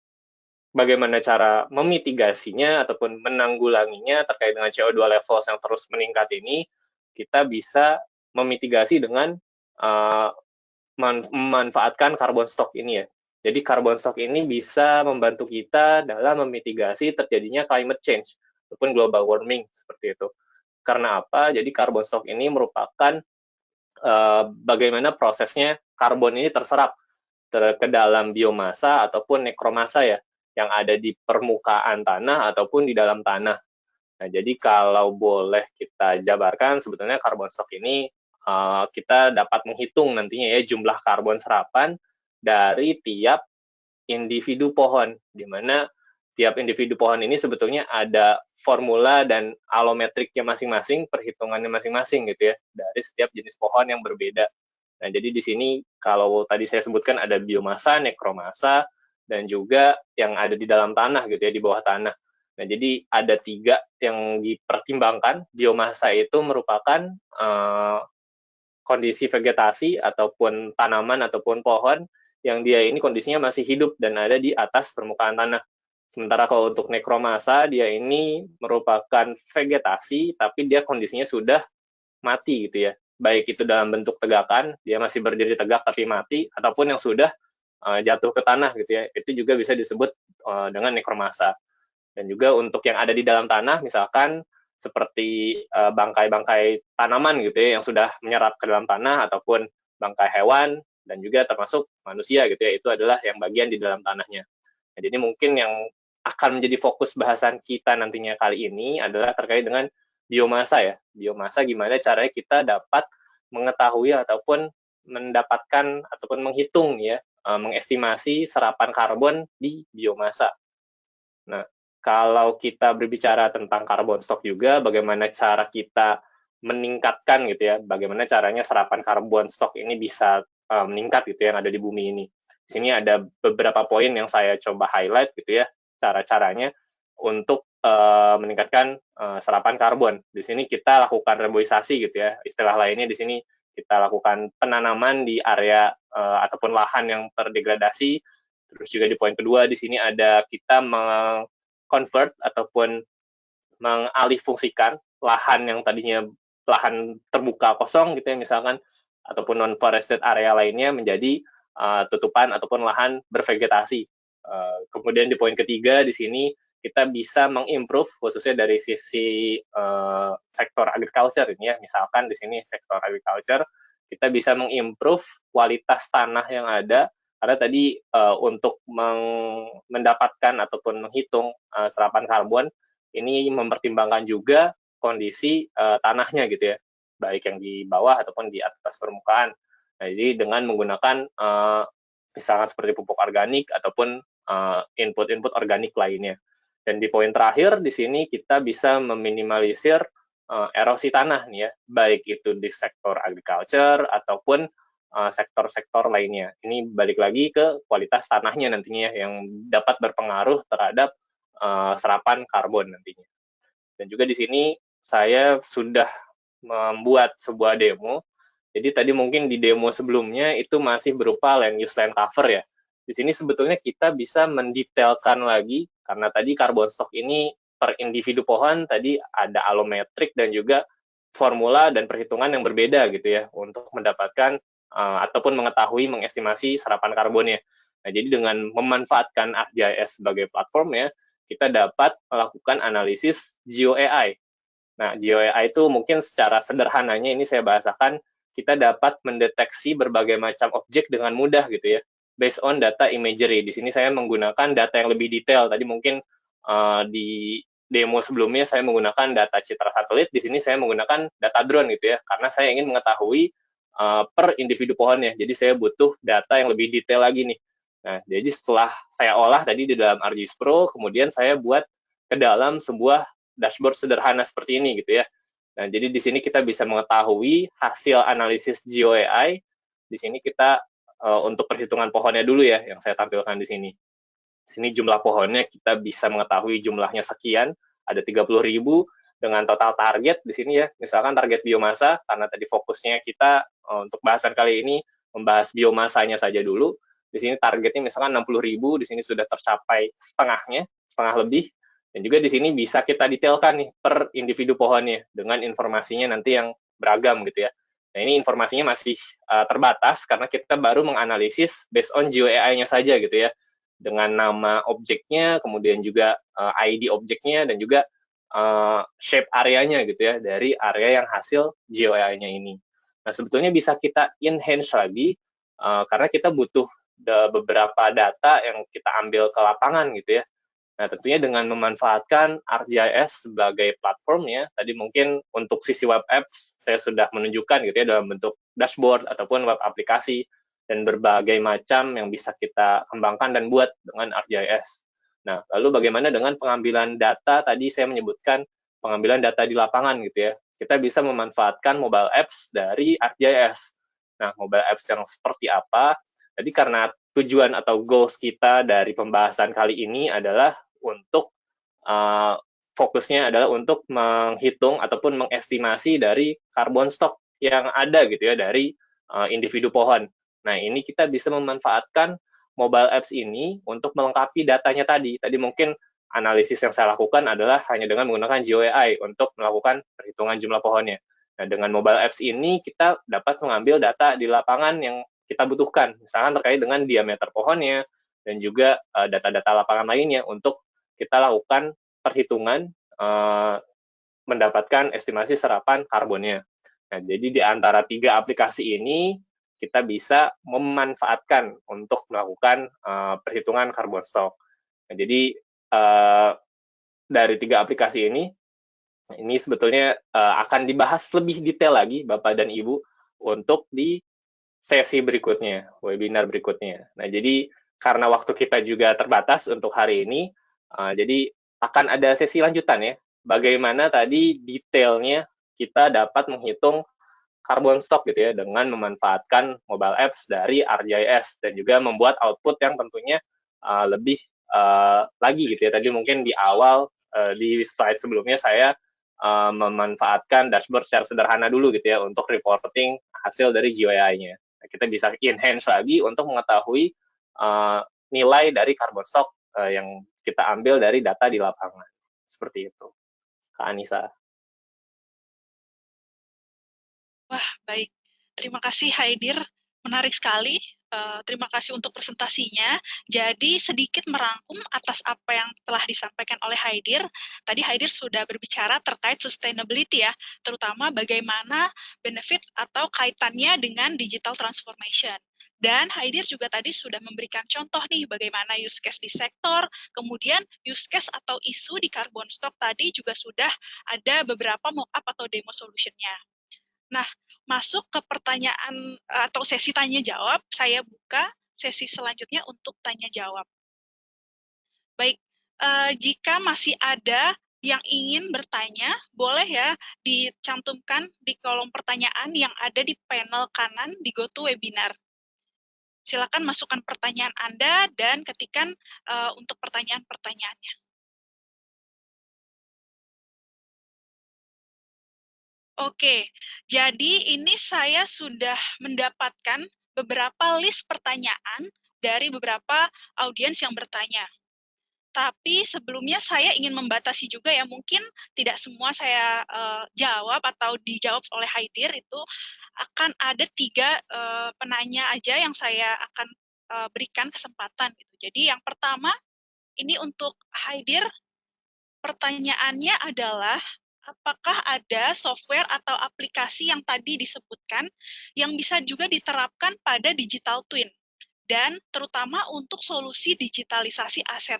bagaimana cara memitigasinya ataupun menanggulanginya terkait dengan CO2 levels yang terus meningkat ini, kita bisa memitigasi dengan memanfaatkan carbon stock ini ya. Jadi carbon stock ini bisa membantu kita dalam memitigasi terjadinya climate change ataupun global warming seperti itu. Karena apa? Jadi carbon stock ini merupakan bagaimana prosesnya karbon ini terserap ke dalam biomasa ataupun nekromasa ya, yang ada di permukaan tanah ataupun di dalam tanah. Nah, jadi kalau boleh kita jabarkan, sebetulnya carbon stock ini kita dapat menghitung nantinya ya jumlah karbon serapan dari tiap individu pohon, di mana tiap individu pohon ini sebetulnya ada formula dan alometriknya masing-masing, perhitungannya masing-masing gitu ya, dari setiap jenis pohon yang berbeda. Nah, jadi di sini kalau tadi saya sebutkan ada biomasa, nekromasa, dan juga yang ada di dalam tanah gitu ya, di bawah tanah. Nah, jadi ada 3 yang dipertimbangkan. Biomasa itu merupakan kondisi vegetasi ataupun tanaman ataupun pohon yang dia ini kondisinya masih hidup dan ada di atas permukaan tanah. Sementara kalau untuk nekromasa, dia ini merupakan vegetasi, tapi dia kondisinya sudah mati gitu ya. Baik itu dalam bentuk tegakan, dia masih berdiri tegak tapi mati, ataupun yang sudah jatuh ke tanah gitu ya. Itu juga bisa disebut dengan nekromasa. Dan juga untuk yang ada di dalam tanah, misalkan seperti bangkai-bangkai tanaman gitu ya, yang sudah menyerap ke dalam tanah, ataupun bangkai hewan, dan juga termasuk manusia gitu ya, itu adalah yang bagian di dalam tanahnya. Nah, jadi mungkin yang akan menjadi fokus bahasan kita nantinya kali ini adalah terkait dengan biomasa ya. Biomasa gimana caranya kita dapat mengetahui ataupun mendapatkan ataupun menghitung ya, mengestimasi serapan karbon di biomasa. Nah, kalau kita berbicara tentang carbon stock juga, bagaimana cara kita meningkatkan gitu ya, bagaimana caranya serapan carbon stock ini bisa meningkat gitu yang ada di bumi ini. Di sini ada beberapa poin yang saya coba highlight gitu ya, cara-caranya untuk meningkatkan serapan karbon. Di sini kita lakukan reboisasi gitu ya, istilah lainnya di sini kita lakukan penanaman di area ataupun lahan yang terdegradasi. Terus juga di poin kedua di sini ada kita meng-convert ataupun mengalihfungsikan lahan yang tadinya lahan terbuka kosong gitu ya misalkan, ataupun non-forested area lainnya menjadi tutupan ataupun lahan bervegetasi. Kemudian di poin ketiga di sini kita bisa mengimprove khususnya dari sisi sektor agriculture ini ya, misalkan di sini sektor agriculture kita bisa mengimprove kualitas tanah yang ada, karena tadi untuk mendapatkan ataupun menghitung serapan karbon ini mempertimbangkan juga kondisi tanahnya gitu ya, baik yang di bawah ataupun di atas permukaan. Nah, jadi dengan menggunakan misalkan seperti pupuk organik ataupun input-input organik lainnya. Dan di poin terakhir di sini kita bisa meminimalisir erosi tanah nih ya, baik itu di sektor agriculture ataupun sektor-sektor lainnya. Ini balik lagi ke kualitas tanahnya nantinya yang dapat berpengaruh terhadap serapan karbon nantinya. Dan juga di sini saya sudah membuat sebuah demo. Jadi tadi mungkin di demo sebelumnya itu masih berupa land use land cover ya. Di sini sebetulnya kita bisa mendetailkan lagi, karena tadi carbon stock ini per individu pohon tadi ada alometrik dan juga formula dan perhitungan yang berbeda gitu ya untuk mendapatkan ataupun mengetahui mengestimasi serapan karbonnya. Nah, jadi dengan memanfaatkan ArcGIS sebagai platformnya, kita dapat melakukan analisis GeoAI. Nah, GeoAI itu mungkin secara sederhananya ini saya bahasakan, kita dapat mendeteksi berbagai macam objek dengan mudah gitu ya, based on data imagery. Di sini saya menggunakan data yang lebih detail. Tadi mungkin di demo sebelumnya saya menggunakan data citra satelit, di sini saya menggunakan data drone gitu ya, karena saya ingin mengetahui per individu pohonnya. Jadi saya butuh data yang lebih detail lagi nih. Nah, jadi setelah saya olah tadi di dalam ArcGIS Pro, kemudian saya buat ke dalam sebuah dashboard sederhana seperti ini gitu ya. Nah, jadi di sini kita bisa mengetahui hasil analisis GeoAI. Di sini kita untuk perhitungan pohonnya dulu ya, yang saya tampilkan di sini. Di sini jumlah pohonnya kita bisa mengetahui jumlahnya sekian, ada 30.000 dengan total target di sini ya. Misalkan target biomasa, karena tadi fokusnya kita untuk bahasan kali ini membahas biomasanya saja dulu. Di sini targetnya misalkan 60.000, di sini sudah tercapai setengahnya, setengah lebih. Dan juga di sini bisa kita detailkan nih per individu pohonnya dengan informasinya nanti yang beragam gitu ya. Nah, ini informasinya masih terbatas karena kita baru menganalisis based on GeoAI-nya saja gitu ya. Dengan nama objeknya, kemudian juga ID objeknya, dan juga shape areanya gitu ya, dari area yang hasil GeoAI-nya ini. Nah, sebetulnya bisa kita enhance lagi, karena kita butuh beberapa data yang kita ambil ke lapangan gitu ya. Nah, tentunya dengan memanfaatkan ArcGIS sebagai platformnya, tadi mungkin untuk sisi web apps, saya sudah menunjukkan gitu ya dalam bentuk dashboard ataupun web aplikasi, dan berbagai macam yang bisa kita kembangkan dan buat dengan ArcGIS. Nah, lalu bagaimana dengan pengambilan data? Tadi saya menyebutkan pengambilan data di lapangan gitu ya. Kita bisa memanfaatkan mobile apps dari ArcGIS. Nah, mobile apps yang seperti apa? Jadi karena tujuan atau goals kita dari pembahasan kali ini adalah untuk fokusnya adalah untuk menghitung ataupun mengestimasi dari carbon stock yang ada gitu ya dari individu pohon. Nah, ini kita bisa memanfaatkan mobile apps ini untuk melengkapi datanya tadi. Tadi mungkin analisis yang saya lakukan adalah hanya dengan menggunakan GeoAI untuk melakukan perhitungan jumlah pohonnya. Nah, dengan mobile apps ini kita dapat mengambil data di lapangan yang kita butuhkan, misalkan terkait dengan diameter pohonnya, dan juga data-data lapangan lainnya untuk kita lakukan perhitungan mendapatkan estimasi serapan karbonnya. Nah, jadi di antara 3 aplikasi ini, kita bisa memanfaatkan untuk melakukan perhitungan carbon stock. Nah, jadi dari 3 aplikasi ini sebetulnya akan dibahas lebih detail lagi, Bapak dan Ibu, untuk di sesi berikutnya, webinar berikutnya. Nah, jadi karena waktu kita juga terbatas untuk hari ini, jadi akan ada sesi lanjutan ya. Bagaimana tadi detailnya kita dapat menghitung carbon stock gitu ya dengan memanfaatkan mobile apps dari ArcGIS dan juga membuat output yang tentunya lebih lagi gitu ya. Tadi mungkin di awal di slide sebelumnya saya memanfaatkan dashboard secara sederhana dulu gitu ya untuk reporting hasil dari GeoAI-nya. Nah, kita bisa enhance lagi untuk mengetahui nilai dari carbon stock yang kita ambil dari data di lapangan. Seperti itu. Kak Anissa. Wah, baik. Terima kasih Haidir, menarik sekali. Terima kasih untuk presentasinya. Jadi sedikit merangkum atas apa yang telah disampaikan oleh Haidir. Tadi Haidir sudah berbicara terkait sustainability ya, terutama bagaimana benefit atau kaitannya dengan digital transformation. Dan Haidir juga tadi sudah memberikan contoh nih bagaimana use case di sektor, kemudian use case atau isu di carbon stock tadi juga sudah ada beberapa mock-up atau demo solution-nya. Nah, masuk ke pertanyaan atau sesi tanya jawab, saya buka sesi selanjutnya untuk tanya jawab. Baik, jika masih ada yang ingin bertanya, boleh ya dicantumkan di kolom pertanyaan yang ada di panel kanan di GoToWebinar. Silakan masukkan pertanyaan Anda dan ketikkan untuk pertanyaan-pertanyaannya. Oke, jadi ini saya sudah mendapatkan beberapa list pertanyaan dari beberapa audiens yang bertanya. Tapi sebelumnya saya ingin membatasi juga ya, mungkin tidak semua saya jawab atau dijawab oleh Haidir, itu akan ada 3 penanya aja yang saya akan berikan kesempatan. Gitu. Jadi yang pertama, ini untuk Haidir, pertanyaannya adalah, apakah ada software atau aplikasi yang tadi disebutkan yang bisa juga diterapkan pada digital twin dan terutama untuk solusi digitalisasi aset?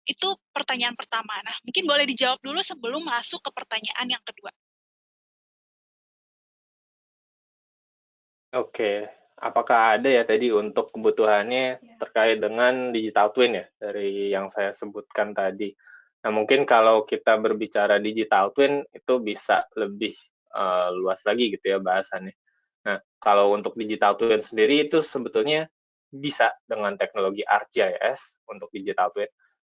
Itu pertanyaan pertama. Nah, mungkin boleh dijawab dulu sebelum masuk ke pertanyaan yang kedua. Oke, apakah ada ya tadi untuk kebutuhannya terkait dengan digital twin ya, dari yang saya sebutkan tadi. Nah, mungkin kalau kita berbicara digital twin itu bisa lebih luas lagi gitu ya bahasannya. Nah, kalau untuk digital twin sendiri itu sebetulnya bisa dengan teknologi ArcGIS untuk digital twin.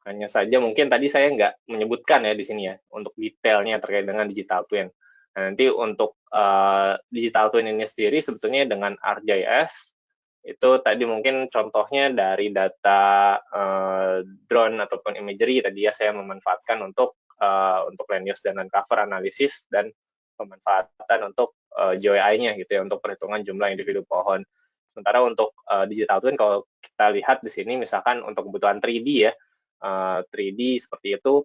Hanya saja mungkin tadi saya nggak menyebutkan ya di sini ya, untuk detailnya terkait dengan digital twin. Nah, nanti untuk digital twin ini sendiri sebetulnya dengan ArcGIS itu tadi mungkin contohnya dari data drone ataupun imagery tadi ya saya memanfaatkan untuk land use dan uncover analisis dan pemanfaatan untuk GOI-nya gitu ya untuk perhitungan jumlah individu pohon. Sementara untuk digital twin kalau kita lihat di sini misalkan untuk kebutuhan 3D ya 3D seperti itu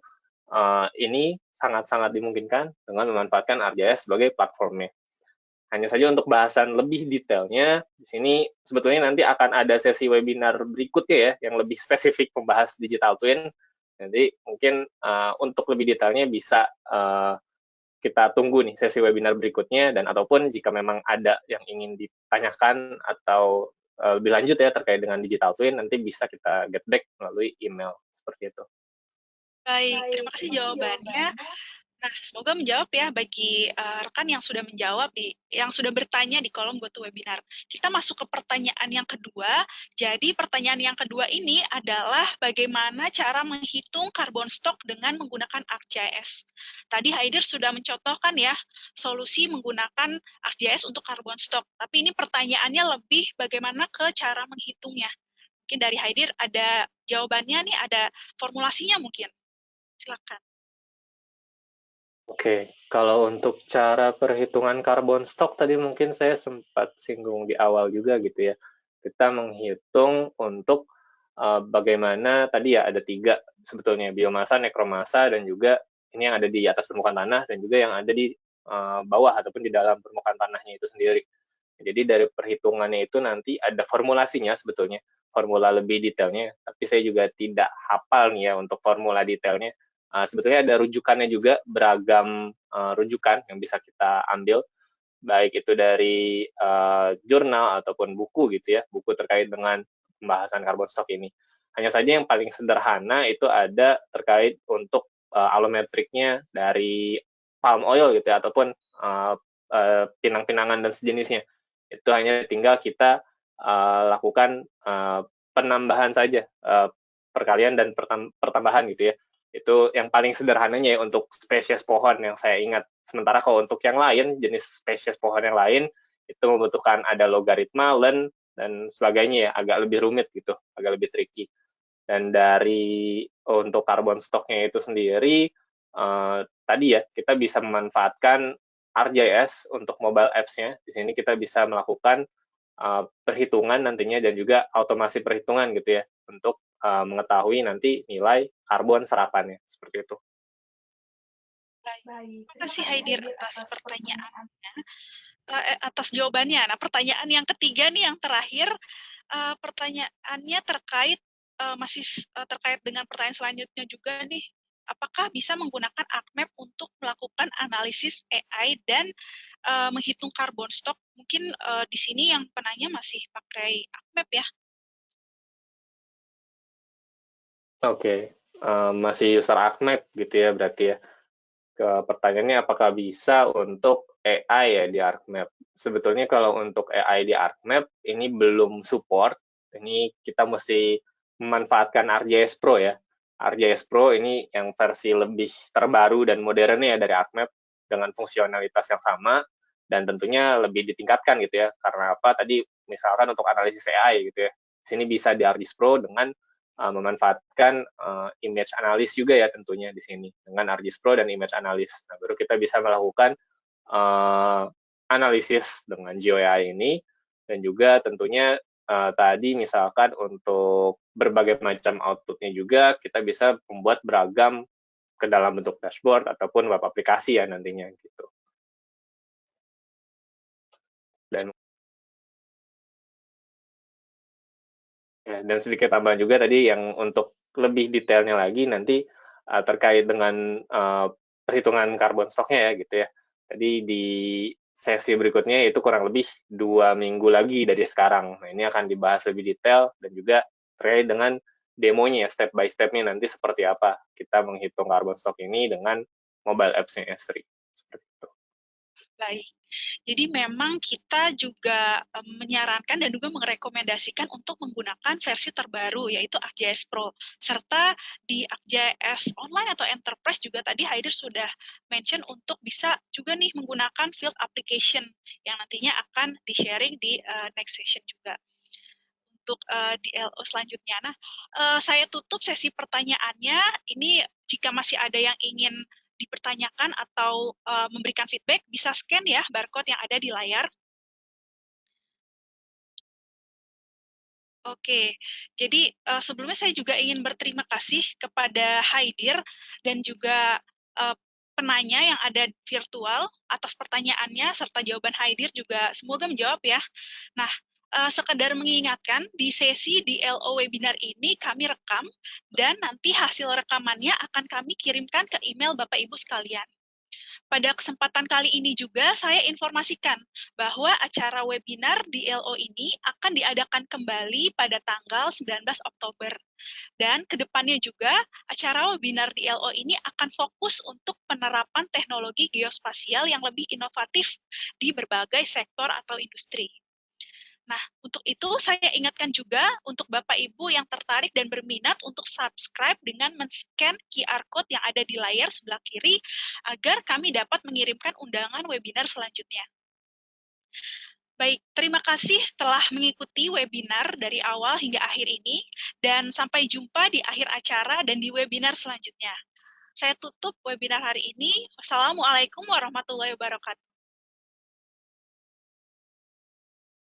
ini sangat-sangat dimungkinkan dengan memanfaatkan ArcGIS sebagai platformnya. Hanya saja untuk bahasan lebih detailnya, di sini sebetulnya nanti akan ada sesi webinar berikutnya ya, yang lebih spesifik membahas digital twin. Nanti mungkin untuk lebih detailnya bisa kita tunggu nih sesi webinar berikutnya, dan ataupun jika memang ada yang ingin ditanyakan atau lebih lanjut ya terkait dengan digital twin, nanti bisa kita get back melalui email, seperti itu. Baik, terima kasih jawabannya. Nah, semoga menjawab ya bagi rekan yang sudah menjawab yang sudah bertanya di kolom GoToWebinar. Kita masuk ke pertanyaan yang kedua. Jadi pertanyaan yang kedua ini adalah bagaimana cara menghitung carbon stock dengan menggunakan ArcGIS. Tadi Haidir sudah mencontohkan ya solusi menggunakan ArcGIS untuk carbon stock. Tapi ini pertanyaannya lebih bagaimana ke cara menghitungnya. Mungkin dari Haidir ada jawabannya nih, ada formulasinya mungkin. Silakan. Oke, kalau untuk cara perhitungan carbon stock tadi mungkin saya sempat singgung di awal juga gitu ya. Kita menghitung untuk bagaimana tadi ya ada 3 sebetulnya, biomasa, nekromasa, dan juga ini yang ada di atas permukaan tanah dan juga yang ada di bawah ataupun di dalam permukaan tanahnya itu sendiri. Jadi dari perhitungannya itu nanti ada formulasinya sebetulnya, formula lebih detailnya, tapi saya juga tidak hafal nih ya untuk formula detailnya. Sebetulnya ada rujukannya juga, beragam rujukan yang bisa kita ambil, baik itu dari jurnal ataupun buku gitu ya, buku terkait dengan pembahasan carbon stock ini. Hanya saja yang paling sederhana itu ada terkait untuk alometriknya dari palm oil gitu ya, ataupun pinang-pinangan dan sejenisnya. Itu hanya tinggal kita lakukan penambahan saja, perkalian dan pertambahan gitu ya. Itu yang paling sederhananya ya untuk spesies pohon yang saya ingat. Sementara kalau untuk yang lain, jenis spesies pohon yang lain, itu membutuhkan ada logaritma, ln, dan sebagainya ya, agak lebih rumit gitu, agak lebih tricky. Dan dari untuk carbon stocknya itu sendiri, tadi ya, kita bisa memanfaatkan ArcGIS untuk mobile apps-nya. Di sini kita bisa melakukan perhitungan nantinya dan juga otomasi perhitungan gitu ya, untuk mengetahui nanti nilai karbon serapannya, seperti itu. Baik, terima kasih Haidir atas pertanyaannya, atas jawabannya. Nah, pertanyaan yang ketiga nih, yang terakhir, pertanyaannya masih terkait dengan pertanyaan selanjutnya juga nih. Apakah bisa menggunakan ArcMap untuk melakukan analisis AI dan menghitung carbon stock? Mungkin di sini yang penanya masih pakai ArcMap ya. Oke, masih user ArcMap gitu ya berarti ya. Pertanyaannya apakah bisa untuk AI ya di ArcMap? Sebetulnya kalau untuk AI di ArcMap ini belum support. Ini kita mesti memanfaatkan ArcGIS Pro ya. ArcGIS Pro ini yang versi lebih terbaru dan modern ya dari ArcMap dengan fungsionalitas yang sama dan tentunya lebih ditingkatkan gitu ya. Karena apa? Tadi misalkan untuk analisis AI gitu ya. Sini bisa di ArcGIS Pro dengan memanfaatkan image analis juga ya tentunya di sini dengan ArcGIS Pro dan image analis. Nah, baru kita bisa melakukan analisis dengan GeoAI ini dan juga tentunya tadi misalkan untuk berbagai macam outputnya juga kita bisa membuat beragam ke dalam bentuk dashboard ataupun web aplikasi ya nantinya gitu. Dan sedikit tambahan juga tadi yang untuk lebih detailnya lagi nanti terkait dengan perhitungan carbon stock-nya ya gitu ya. Jadi di sesi berikutnya itu kurang lebih 2 minggu lagi dari sekarang. Nah ini akan dibahas lebih detail dan juga terkait dengan demonya ya, step by step-nya nanti seperti apa kita menghitung carbon stock ini dengan mobile apps-nya S3. Seperti itu. Baik. Jadi memang kita juga menyarankan dan juga merekomendasikan untuk menggunakan versi terbaru yaitu ArcGIS Pro. Serta di ArcGIS Online atau Enterprise juga tadi Haidir sudah mention untuk bisa juga nih menggunakan field application yang nantinya akan di-sharing di next session juga untuk di LO selanjutnya. Nah, saya tutup sesi pertanyaannya. Ini jika masih ada yang ingin dipertanyakan atau memberikan feedback, bisa scan ya barcode yang ada di layar. Oke, jadi sebelumnya saya juga ingin berterima kasih kepada Haidir dan juga penanya yang ada virtual atas pertanyaannya serta jawaban Haidir juga semoga menjawab ya. Nah, sekedar mengingatkan di sesi di LO webinar ini kami rekam dan nanti hasil rekamannya akan kami kirimkan ke email Bapak Ibu sekalian. Pada kesempatan kali ini juga saya informasikan bahwa acara webinar di LO ini akan diadakan kembali pada tanggal 19 Oktober. Dan kedepannya juga acara webinar di LO ini akan fokus untuk penerapan teknologi geospasial yang lebih inovatif di berbagai sektor atau industri. Nah, untuk itu saya ingatkan juga untuk Bapak Ibu yang tertarik dan berminat untuk subscribe dengan men-scan QR code yang ada di layar sebelah kiri agar kami dapat mengirimkan undangan webinar selanjutnya. Baik, terima kasih telah mengikuti webinar dari awal hingga akhir ini dan sampai jumpa di akhir acara dan di webinar selanjutnya. Saya tutup webinar hari ini. Wassalamualaikum warahmatullahi wabarakatuh.